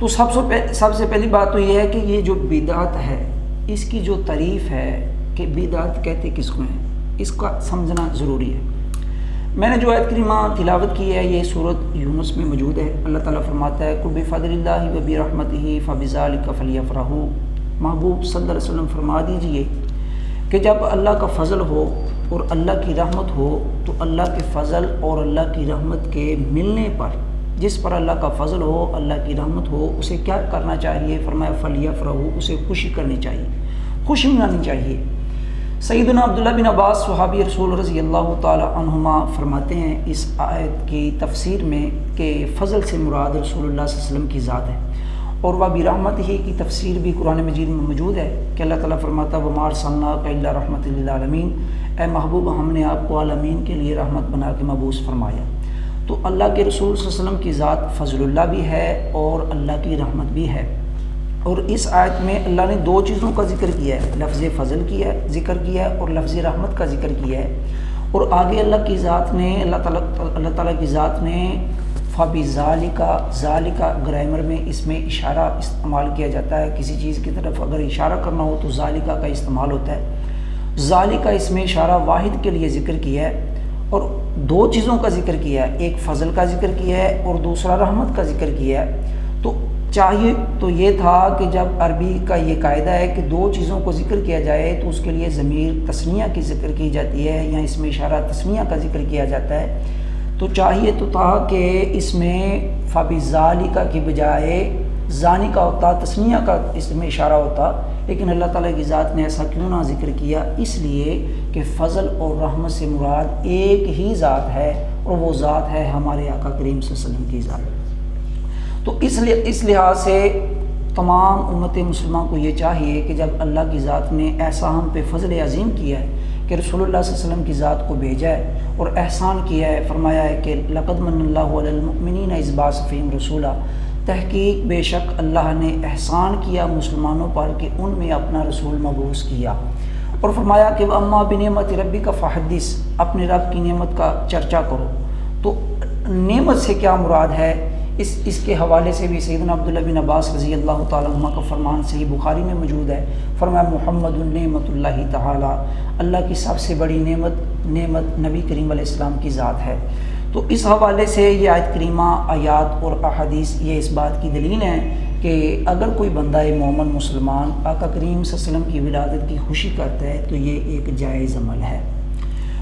تو سب سے پہلی بات تو یہ ہے کہ یہ جو بدعت ہے اس کی جو تعریف ہے کہ بدعت کہتے کس کو ہیں، اس کا سمجھنا ضروری ہے۔ میں نے جو آیت کریمہ تلاوت کی ہے یہ سورۃ یونس میں موجود ہے۔ اللہ تعالیٰ فرماتا ہے قُلْ بِفَضْلِ اللَّهِ وَبِرَحْمَتِهِ فَبِذَلِكَ فَلْيَفْرَحُوا۔ محبوب صلی اللہ علیہ وسلم فرما دیجئے کہ جب اللہ کا فضل ہو اور اللہ کی رحمت ہو تو اللہ کے فضل اور اللہ کی رحمت کے ملنے پر، جس پر اللہ کا فضل ہو، اللہ کی رحمت ہو، اسے کیا کرنا چاہیے؟ فرمایا فَلْيَفْرَحُوا، اسے خوشی کرنی چاہیے، خوشی منانی چاہیے۔ سیدنا عبداللہ بن عباس صحابی رسول رضی اللہ تعالی عنہما فرماتے ہیں اس آیت کی تفسیر میں کہ فضل سے مراد رسول اللہ صلی اللہ علیہ وسلم کی ذات ہے، اور وہ برحمت ہی کی تفسیر بھی قرآن مجید میں موجود ہے کہ اللہ تعالیٰ فرماتا ہے وَمَا أَرْسَلْنَاكَ إِلَّا رَحْمَةً لِلْعَالَمِينَ، اے محبوب ہم نے آپ کو عالمین کے لیے رحمت بنا کے مبعوث فرمایا۔ تو اللہ کے رسول صلی اللہ علیہ وسلم کی ذات فضل اللہ بھی ہے اور اللہ کی رحمت بھی ہے۔ اور اس آیت میں اللہ نے دو چیزوں کا ذکر کیا ہے، لفظ فضل کیا ہے، ذکر کیا ہے، اور لفظ رحمت کا ذکر کیا ہے۔ اور آگے اللہ کی ذات نے اللہ تعالیٰ کی ذات نے فَبِذَالِكَ، ذَالِكَ گرامر میں اس میں اشارہ استعمال کیا جاتا ہے، کسی چیز کی طرف اگر اشارہ کرنا ہو تو ذَالِكَ کا استعمال ہوتا ہے۔ ذَالِكَ اس میں اشارہ واحد کے لیے ذکر کیا ہے اور دو چیزوں کا ذکر کیا ہے، ایک فضل کا ذکر کیا ہے اور دوسرا رحمت کا ذکر کیا ہے۔ تو چاہیے تو یہ تھا کہ جب عربی کا یہ قاعدہ ہے کہ دو چیزوں کو ذکر کیا جائے تو اس کے لیے ضمیر تثنیہ کی ذکر کی جاتی ہے یا اس میں اشارہ تثنیہ کا ذکر کیا جاتا ہے، تو چاہیے تو تھا کہ اس میں فَبِذَالِكَ کی بجائے زانی کا ہوتا، تثنیہ کا اس میں اشارہ ہوتا، لیکن اللہ تعالیٰ کی ذات نے ایسا کیوں نہ ذکر کیا؟ اس لیے کہ فضل اور رحمت سے مراد ایک ہی ذات ہے اور وہ ذات ہے ہمارے آقا کریم صلی اللہ علیہ وسلم کی ذات۔ تو اس لحاظ سے تمام امت مسلمہ کو یہ چاہیے کہ جب اللہ کی ذات نے ایسا ہم پہ فضل عظیم کیا ہے کہ رسول اللہ صلی اللہ علیہ وسلم کی ذات کو بھیجا ہے اور احسان کیا ہے، فرمایا ہے کہ لَقَدْ مَنَّ اللَّهُ عَلَى الْمُؤْمِنِينَ إِذْ بَعَثَ فِيهِمْ رَسُولًا، تحقیق بے شک اللہ نے احسان کیا مسلمانوں پر کہ ان میں اپنا رسول مبعوث کیا، اور فرمایا کہ وَأَمَّا بِنِعْمَةِ رَبِّكَ فَحَدِّثْ، اپنے رب کی نعمت کا چرچا کرو۔ تو نعمت سے کیا مراد ہے؟ اس کے حوالے سے بھی سیدنا عبداللہ بن عباس رضی اللہ تعالیٰ عنہ کا فرمان صحیح بخاری میں موجود ہے، فرمایا محمد النعمت اللہ تعالیٰ، اللہ کی سب سے بڑی نعمت نبی کریم علیہ السلام کی ذات ہے۔ تو اس حوالے سے یہ آیت کریمہ، آیات اور احادیث یہ اس بات کی دلیل ہیں کہ اگر کوئی بندہ مومن مسلمان آقا کریم صلی اللہ علیہ وسلم کی ولادت کی خوشی کرتا ہے تو یہ ایک جائز عمل ہے۔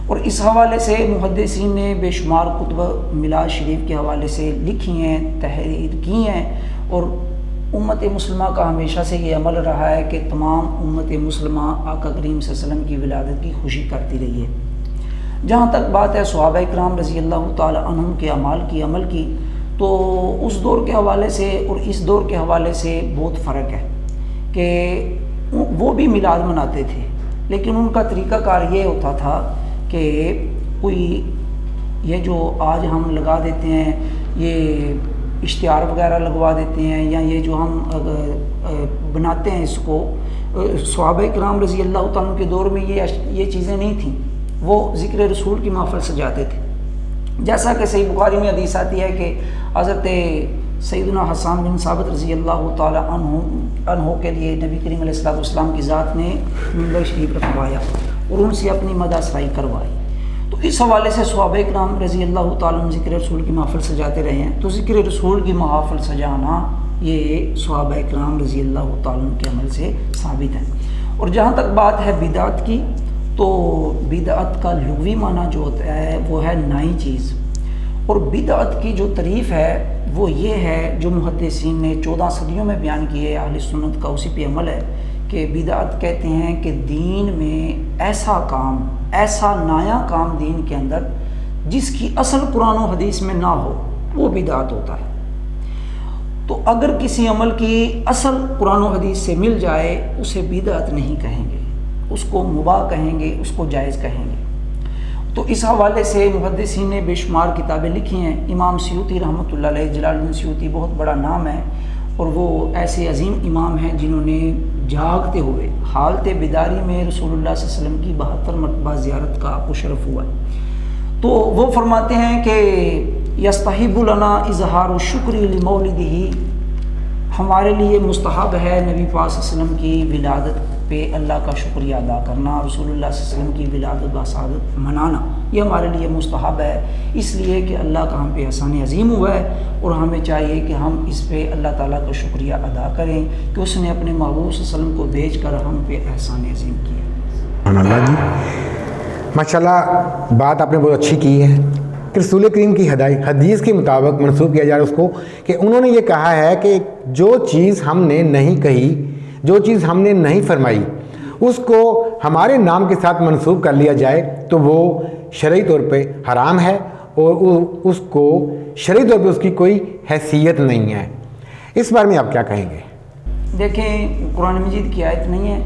اور اس حوالے سے محدثین نے بے شمار کتب میلاد شریف کے حوالے سے لکھی ہیں، تحریر کی ہیں، اور امت مسلمہ کا ہمیشہ سے یہ عمل رہا ہے کہ تمام امت مسلمہ آقا کریم صلی اللہ علیہ وسلم کی ولادت کی خوشی کرتی رہی ہے۔ جہاں تک بات ہے صحابہ کرام رضی اللہ تعالی عنہم کے عمل کی تو اس دور کے حوالے سے اور اس دور کے حوالے سے بہت فرق ہے کہ وہ بھی میلاد مناتے تھے، لیکن ان کا طریقہ کار یہ ہوتا تھا کہ کوئی یہ جو آج ہم لگا دیتے ہیں، یہ اشتہار وغیرہ لگوا دیتے ہیں، یا یہ جو ہم بناتے ہیں اس کو، صحابہ کرام رضی اللہ تعالیٰ کے دور میں یہ چیزیں نہیں تھیں، وہ ذکر رسول کی محفل سجاتے تھے۔ جیسا کہ صحیح بخاری میں حدیث آتی ہے کہ حضرت سیدنا حسان بن ثابت رضی اللہ تعالیٰ عنہ کے لیے نبی کریم علیہ السلام کی ذات نے منبر شریف رکھوایا اور ان سے اپنی مدح سرائی کروائی۔ تو اس حوالے سے صحابہ کرام رضی اللہ تعالیٰ عنہ ذکر رسول کی محفل سجاتے رہے ہیں، تو ذکر رسول کی محافل سجانا یہ صحابہ کرام رضی اللہ تعالیٰ عنہ کے عمل سے ثابت ہے۔ اور جہاں تک بات ہے بدعت کی، تو بدعت کا لغوی معنی جو ہوتا ہے وہ ہے نئی چیز، اور بدعت کی جو تعریف ہے وہ یہ ہے جو محدثین نے 14 صدیوں میں بیان کی ہے، اہل سنت کا اسی پہ عمل ہے کہ بدعت کہتے ہیں کہ دین میں ایسا کام، ایسا نیا کام دین کے اندر جس کی اصل قرآن و حدیث میں نہ ہو، وہ بدعت ہوتا ہے۔ تو اگر کسی عمل کی اصل قرآن و حدیث سے مل جائے اسے بدعت نہیں کہیں گے، اس کو مباح کہیں گے، اس کو جائز کہیں گے۔ تو اس حوالے سے محدثین نے بے شمار کتابیں لکھی ہیں۔ امام سیوطی رحمۃ اللہ علیہ، جلال الدین سیوطی بہت بڑا نام ہے، اور وہ ایسے عظیم امام ہیں جنہوں نے جاگتے ہوئے حالت بیداری میں رسول اللہ صلی اللہ علیہ وسلم کی 72 مرتبہ زیارت کا آپ کو شرف ہوا ہے۔ تو وہ فرماتے ہیں کہ یستحب لنا اظہار الشکر لمولدہ، ہمارے لیے مستحب ہے نبی پاک صلی اللہ علیہ وسلم کی ولادت پہ اللہ کا شکریہ ادا کرنا، رسول اللہ صلی اللہ علیہ وسلم کی ولادت بسعادت منانا، یہ ہمارے لیے مستحب ہے، اس لیے کہ اللہ کا ہم پہ احسان عظیم ہوا ہے، اور ہمیں چاہیے کہ ہم اس پہ اللہ تعالیٰ کا شکریہ ادا کریں کہ اس نے اپنے محبوب صلی اللہ علیہ وسلم کو بھیج کر ہم پہ احسان عظیم کیا۔ سبحان اللہ جی، ماشاءاللہ بات آپ نے بہت اچھی کی ہے کہ رسول کریم کی حدیث کے مطابق منسوب کیا جائے اس کو، کہ انہوں نے یہ کہا ہے کہ جو چیز ہم نے نہیں کہی، جو چیز ہم نے نہیں فرمائی، اس کو ہمارے نام کے ساتھ منسوب کر لیا جائے تو وہ شرعی طور پہ حرام ہے، اور اس کو شرعی طور پہ اس کی کوئی حیثیت نہیں ہے۔ اس بارے میں آپ کیا کہیں گے؟ دیکھیں، قرآن مجید کی آیت نہیں ہے،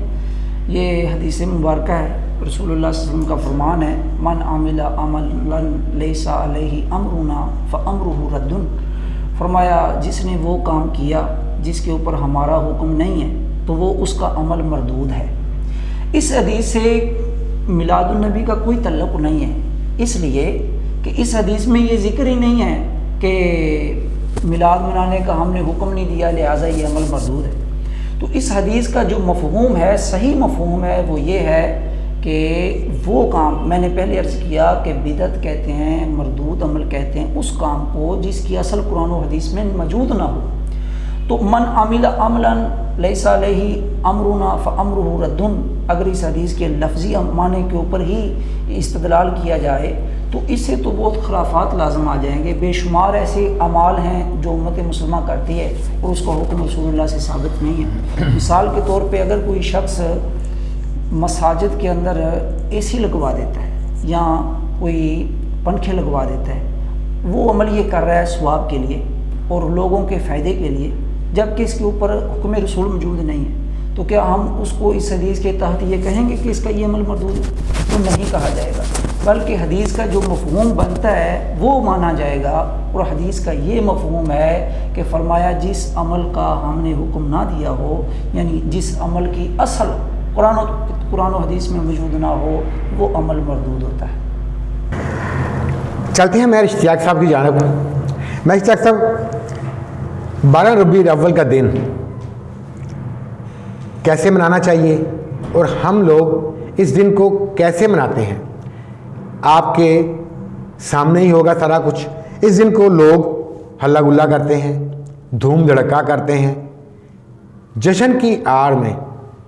یہ حدیث مبارکہ ہے، رسول اللہ صلی اللہ علیہ وسلم کا فرمان ہے، من عمل عملا لیس علیہ امرنا فامرہ رد، فرمایا جس نے وہ کام کیا جس کے اوپر ہمارا حکم نہیں ہے تو وہ اس کا عمل مردود ہے۔ اس حدیث سے میلاد النبی کا کوئی تعلق نہیں ہے، اس لیے کہ اس حدیث میں یہ ذکر ہی نہیں ہے کہ میلاد منانے کا ہم نے حکم نہیں دیا لہٰذا یہ عمل مردود ہے۔ تو اس حدیث کا جو مفہوم ہے، صحیح مفہوم ہے، وہ یہ ہے کہ وہ کام میں نے پہلے عرض کیا کہ بدعت کہتے ہیں، مردود عمل کہتے ہیں اس کام کو جس کی اصل قرآن و حدیث میں موجود نہ ہو۔ تو من عمل عملا لیس علیہ امرنا فامرہ رد، اگر اس حدیث کے لفظی معنی کے اوپر ہی استدلال کیا جائے تو اس سے تو بہت خرافات لازم آ جائیں گے۔ بے شمار ایسے اعمال ہیں جو امت مسلمہ کرتی ہے اور اس کا حکم رسول اللہ سے ثابت نہیں ہے۔ مثال کے طور پہ اگر کوئی شخص مساجد کے اندر اے سی لگوا دیتا ہے یا کوئی پنکھے لگوا دیتا ہے، وہ عمل یہ کر رہا ہے ثواب کے لیے اور لوگوں کے فائدے کے لیے، جبکہ اس کے اوپر حکم رسول موجود نہیں ہے، تو کیا ہم اس کو اس حدیث کے تحت یہ کہیں گے کہ اس کا یہ عمل مردود ہے؟ تو نہیں کہا جائے گا، بلکہ حدیث کا جو مفہوم بنتا ہے وہ مانا جائے گا، اور حدیث کا یہ مفہوم ہے کہ فرمایا جس عمل کا ہم نے حکم نہ دیا ہو، یعنی جس عمل کی اصل قرآن و حدیث میں موجود نہ ہو، وہ عمل مردود ہوتا ہے۔ چلتے ہیں میر اشتیاق صاحب کی جانب۔ میں اشتیاق صاحب، 12 ربیع الاول کا دن کیسے منانا چاہیے اور ہم لوگ اس دن کو کیسے مناتے ہیں؟ آپ کے سامنے ہی ہوگا سارا کچھ۔ اس دن کو لوگ ہلا گلا کرتے ہیں، دھوم دھڑکا کرتے ہیں، جشن کی آڑ میں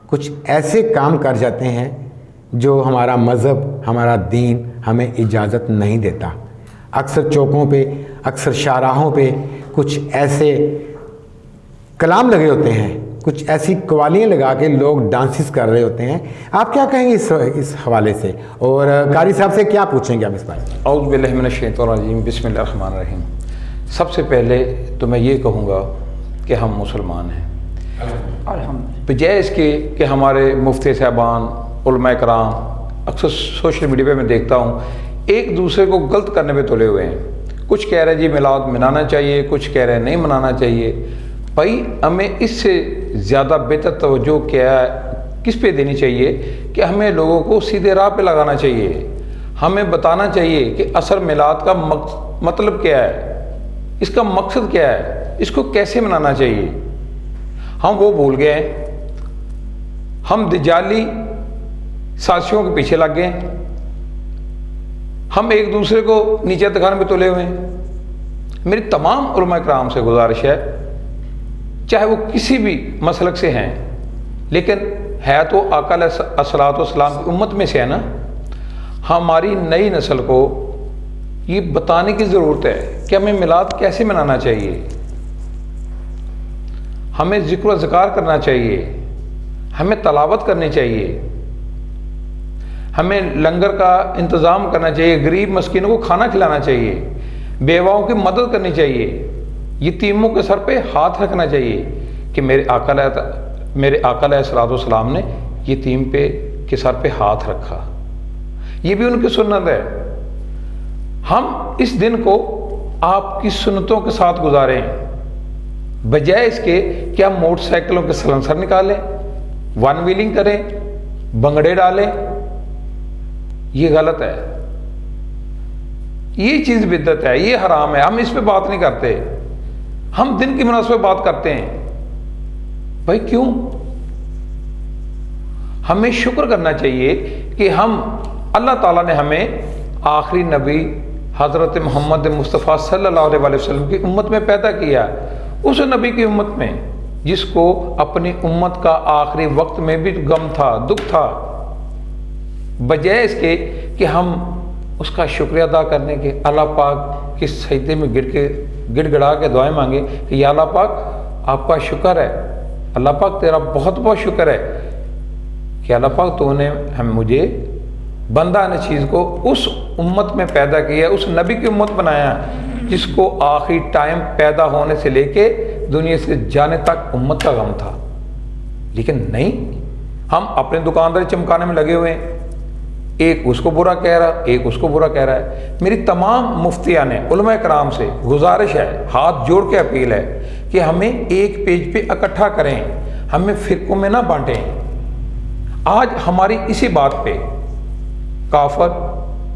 کچھ ایسے کام کر جاتے ہیں جو ہمارا مذہب، ہمارا دین ہمیں اجازت نہیں دیتا۔ اکثر چوکوں پہ، اکثر شاہراہوں پہ کچھ ایسے کلام لگے ہوتے ہیں، کچھ ایسی قوالیاں لگا کے لوگ ڈانسز کر رہے ہوتے ہیں۔ آپ کیا کہیں گے اس حوالے سے، اور قاری صاحب سے کیا پوچھیں گے آپ اس بارے میں؟ اعوذ باللہ من الشیطان الرجیم، بسم اللہ الرحمن الرحیم۔ سب سے پہلے تو میں یہ کہوں گا کہ ہم مسلمان ہیں، بجائے اس کے کہ ہمارے مفتی صاحبان، علماء کرام اکثر سوشل میڈیا پہ میں دیکھتا ہوں ایک دوسرے کو غلط کرنے پہ تلے ہوئے ہیں۔ کچھ کہہ رہے ہیں جی میلاد منانا چاہیے، کچھ کہہ رہے ہیں نہیں منانا چاہیے۔ بھائی ہمیں اس سے زیادہ بہتر توجہ کس پہ دینی چاہیے کہ ہمیں لوگوں کو سیدھے راہ پہ لگانا چاہیے، ہمیں بتانا چاہیے کہ اصل میلاد کا مطلب کیا ہے، اس کا مقصد کیا ہے، اس کو کیسے منانا چاہیے۔ ہم وہ بھول گئے ہیں، ہم دجالی سازشوں کے پیچھے لگ گئے، ہم ایک دوسرے کو نیچے دکھانے میں تلے ہوئے ہیں۔ میری تمام علماء کرام سے گزارش ہے، چاہے وہ کسی بھی مسلک سے ہیں، لیکن ہے تو آقا علیہ الصلوۃ والسلام کی امت میں سے ہے نا، ہماری نئی نسل کو یہ بتانے کی ضرورت ہے کہ ہمیں میلاد کیسے منانا چاہیے، ہمیں ذکر و اذکار کرنا چاہیے، ہمیں تلاوت کرنی چاہیے، ہمیں لنگر کا انتظام کرنا چاہیے، غریب مسکینوں کو کھانا کھلانا چاہیے، بیواؤں کی مدد کرنی چاہیے، یتیموں کے سر پہ ہاتھ رکھنا چاہیے کہ میرے آقا علیہ الصلوۃ والسلام نے یتیم کے سر پہ ہاتھ رکھا، یہ بھی ان کی سنت ہے۔ ہم اس دن کو آپ کی سنتوں کے ساتھ گزاریں، بجائے اس کے کہ ہم موٹر سائیکلوں کے سلنسر نکالیں، ون ویلنگ کریں، بنگڑے ڈالیں، یہ غلط ہے، یہ چیز بدعت ہے، یہ حرام ہے۔ ہم اس پہ بات نہیں کرتے، ہم دن کی مناسبت بات کرتے ہیں بھائی کیوں؟ ہمیں شکر کرنا چاہیے کہ ہم اللہ تعالیٰ نے ہمیں آخری نبی حضرت محمد مصطفیٰ صلی اللہ علیہ وسلم کی امت میں پیدا کیا، اس نبی کی امت میں جس کو اپنی امت کا آخری وقت میں بھی غم تھا، دکھ تھا، بجائے اس کے کہ ہم اس کا شکریہ ادا کرنے کے اللہ پاک کے سجدے میں گڑ گڑا کے دعائیں مانگے کہ یا اللہ پاک آپ کا شکر ہے، اللہ پاک تیرا بہت بہت شکر ہے کہ اللہ پاک تو نے مجھے بندہ نے چیز کو اس امت میں پیدا کیا، اس نبی کی امت بنایا جس کو آخری ٹائم پیدا ہونے سے لے کے دنیا سے جانے تک امت کا غم تھا۔ لیکن نہیں، ہم اپنے دکانداری چمکانے میں لگے ہوئے ہیں، ایک اس کو برا کہہ رہا، ایک اس کو برا کہہ رہا ہے۔ میری تمام مفتیان علماء کرام سے گزارش ہے، ہاتھ جوڑ کے اپیل ہے کہ ہمیں ایک پیج پہ اکٹھا کریں، ہمیں فرقوں میں نہ بانٹیں۔ آج ہماری اسی بات پہ کافر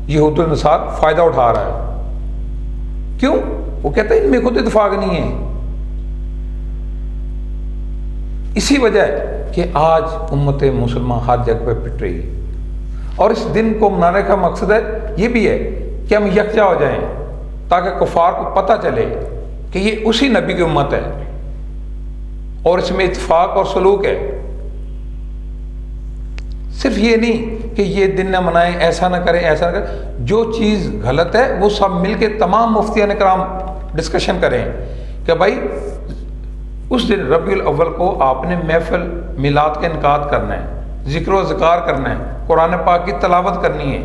یہود و نصار فائدہ اٹھا رہا ہے۔ کیوں؟ وہ کہتا ہے ان میں خود اتفاق نہیں ہے۔ اسی وجہ ہے کہ آج امت مسلمان ہر جگہ پہ پٹ رہی ہے، اور اس دن کو منانے کا مقصد ہے یہ بھی ہے کہ ہم یکجا ہو جائیں تاکہ کفار کو پتہ چلے کہ یہ اسی نبی کی امت ہے اور اس میں اتفاق اور سلوک ہے۔ صرف یہ نہیں کہ یہ دن نہ منائیں، ایسا نہ کریں، ایسا نہ کریں، جو چیز غلط ہے وہ سب مل کے تمام مفتیان کرام ڈسکشن کریں کہ بھائی اس دن ربیع الاول کو آپ نے محفل میلاد کا انعقاد کرنا ہے، ذکر و اذکار کرنا ہے، قرآن پاک کی تلاوت کرنی ہے،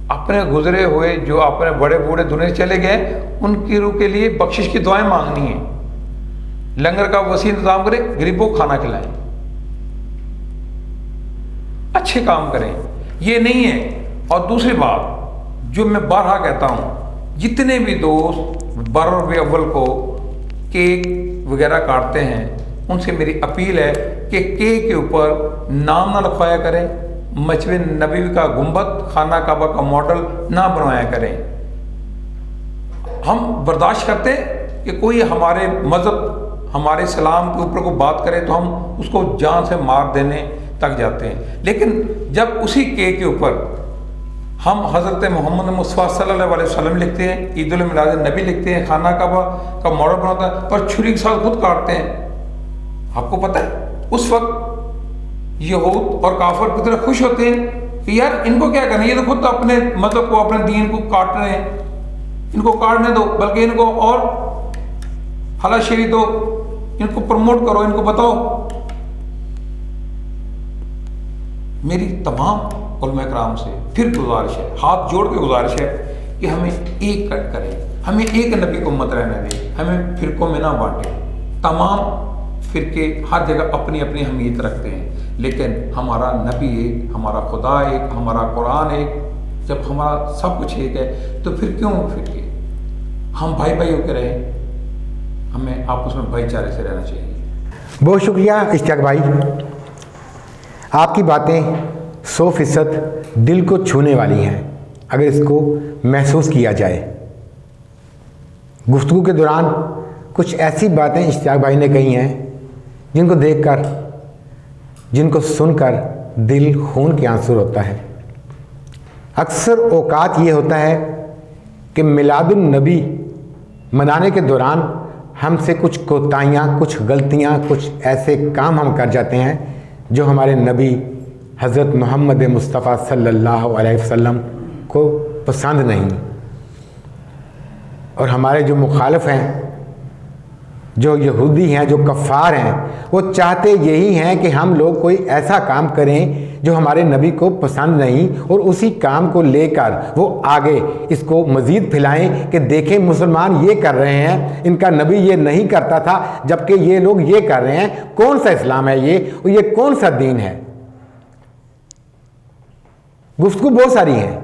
اپنے گزرے ہوئے جو اپنے بڑے بوڑھے دنیا چلے گئے ان کی روح کے لیے بخشش کی دعائیں مانگنی ہیں، لنگر کا وسیع انتظام کریں، غریبوں کو کھانا کھلائیں، اچھے کام کریں، یہ نہیں ہے۔ اور دوسری بات جو میں بارہا کہتا ہوں، جتنے بھی دوست ربیع اول کو کیک وغیرہ کاٹتے ہیں ان سے میری اپیل ہے کہ کیک کے اوپر نام نہ لکھوایا کریں، مسجد نبوی کا گنبد، خانہ کعبہ کا ماڈل نہ بنوایا کریں۔ ہم برداشت کرتے کہ کوئی ہمارے مذہب ہمارے اسلام کے اوپر کوئی بات کرے تو ہم اس کو جان سے مار دینے تک جاتے ہیں، لیکن جب اسی کیک کے اوپر ہم حضرت محمد مصطفیٰ صلی اللہ علیہ وسلم لکھتے ہیں، عید المیلاد النبی لکھتے ہیں، خانہ کعبہ کا ماڈل بناتا ہے اور چھری کے ساتھ خود کاٹتے ہیں، آپ کو پتہ ہے اس وقت یہود اور کافر کتنے خوش ہوتے ہیں کہ یار ان کو کیا کرنا، یہ تو خود اپنے مذہب کو اپنے دین کو کاٹ رہے ہیں، ان کو کاٹنے دو، بلکہ ان کو اور حلال شریع دو، ان کو پروموٹ کرو، ان کو بتاؤ۔ میری تمام علماء کرام سے پھر گزارش ہے، ہاتھ جوڑ کے گزارش ہے کہ ہمیں ایک کٹ کریں، ہمیں ایک نبی کو امت رہنے دیں، ہمیں فرقوں میں نہ بانٹیں۔ تمام فرقے ہر جگہ اپنی اپنی اہمیت رکھتے ہیں، لیکن ہمارا نبی ایک، ہمارا خدا ایک، ہمارا قرآن ایک۔ جب ہمارا سب کچھ ایک ہے تو پھر کیوں فرقے؟ ہم بھائی بھائی ہو کے رہیں، ہمیں آپس میں بھائی چارے سے رہنا چاہیے۔ بہت شکریہ اشتیاق بھائی، آپ کی باتیں 100% دل کو چھونے والی ہیں اگر اس کو محسوس کیا جائے۔ گفتگو کے دوران کچھ ایسی باتیں اشتیاق بھائی نے کہی ہیں جن کو دیکھ کر، جن کو سن کر دل خون کے آنسو ہوتا ہے۔ اکثر اوقات یہ ہوتا ہے کہ میلاد النبی منانے کے دوران ہم سے کچھ کوتاہیاں، کچھ غلطیاں، کچھ ایسے کام ہم کر جاتے ہیں جو ہمارے نبی حضرت محمد مصطفیٰ صلی اللہ علیہ وسلم کو پسند نہیں، اور ہمارے جو مخالف ہیں، جو یہودی ہیں، جو کفار ہیں، وہ چاہتے یہی ہیں کہ ہم لوگ کوئی ایسا کام کریں جو ہمارے نبی کو پسند نہیں، اور اسی کام کو لے کر وہ آگے اس کو مزید پھیلائیں کہ دیکھیں مسلمان یہ کر رہے ہیں، ان کا نبی یہ نہیں کرتا تھا جبکہ یہ لوگ یہ کر رہے ہیں، کون سا اسلام ہے یہ کون سا دین ہے۔ گفتگو بہت ساری ہے،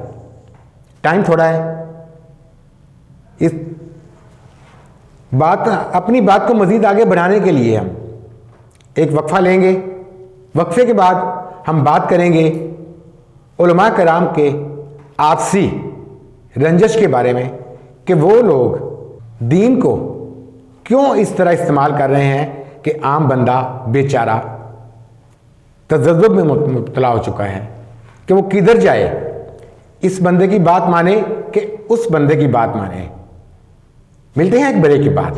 ٹائم تھوڑا ہے، اس اپنی بات کو مزید آگے بڑھانے کے لیے ہم ایک وقفہ لیں گے۔ وقفے کے بعد ہم بات کریں گے علماء کرام کے آپسی رنجش کے بارے میں کہ وہ لوگ دین کو کیوں اس طرح استعمال کر رہے ہیں کہ عام بندہ بیچارہ تذبذب میں مبتلا ہو چکا ہے کہ وہ کدھر جائے، اس بندے کی بات مانے کہ اس بندے کی بات مانے۔ ملتے ہیں ایک بریک کے بعد۔